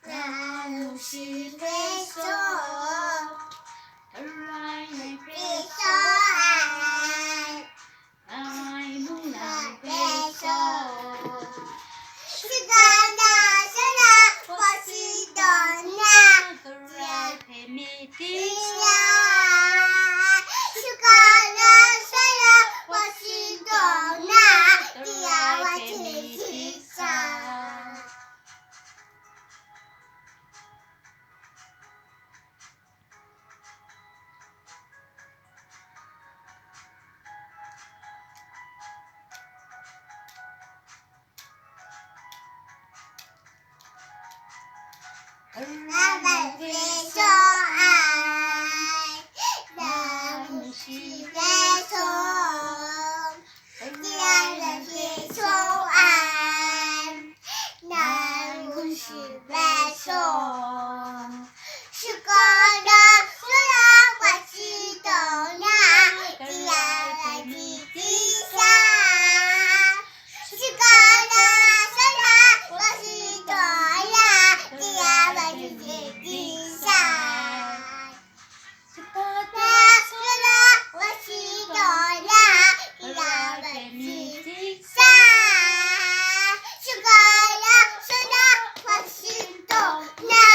Lalu si besok terai besok ai bulan besok segala salah posidonya terai pemitiknya segala salah posidonya terai pemitiknya. Lalu besok ai lalu si besok lalu besok ai lalu si besok sekarang sudah posidonya tiada dipisah sekarang sudah posidonya tiada dipisah sekarang sudah posidonya tiada dipisah sekarang sudah posidonya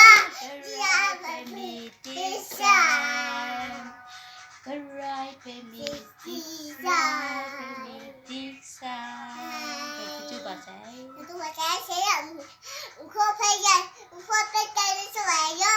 tiada dipisah terai pemitiknya itu bahasa saya không phải là không phải là